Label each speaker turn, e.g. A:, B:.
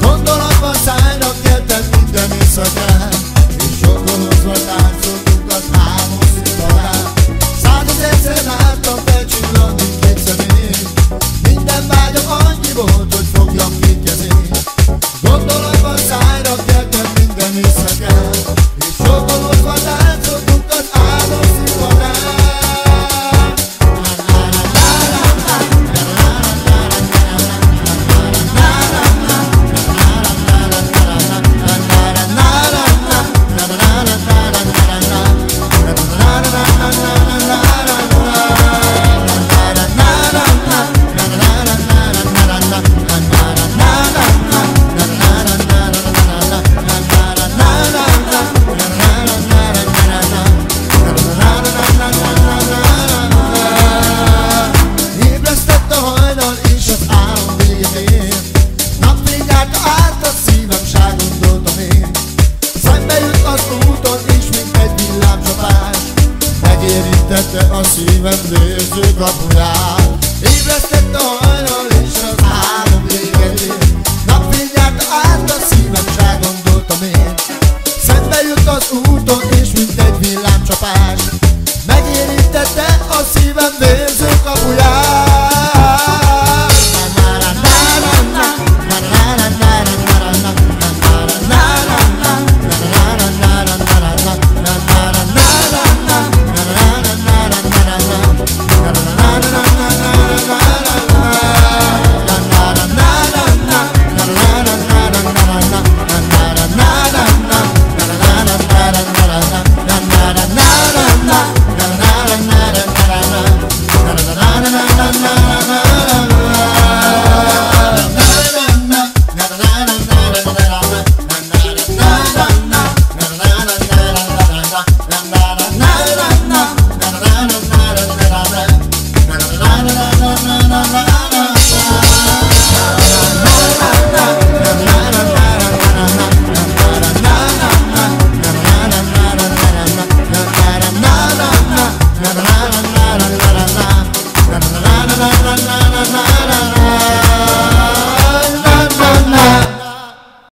A: Gondolatban szájra keltem minden éjszakán, és sokkolozva táncoltunk az álmos szivarán. 100 000-szer láttam felcsillani két szemét, minden vágyam annyi volt, hogy fogjam két kezét. Gondolatban szájra keltem minden éjszakán, és sokkolozva táncoltunk az álmos szivarán. Ébresztett a hajnal és az álom végén, napfényárta át a szívem, sá gondoltam én. Szembe jött az úton és mint egy villámcsapás, megérintette a szívem vérző kapuját. Ébresztett a hajnal és az álom végén, napfényárta át a szívem, sá gondoltam én. Szembe jött az úton és mint egy villámcsapás, megérintette a szívem vérző kapuját.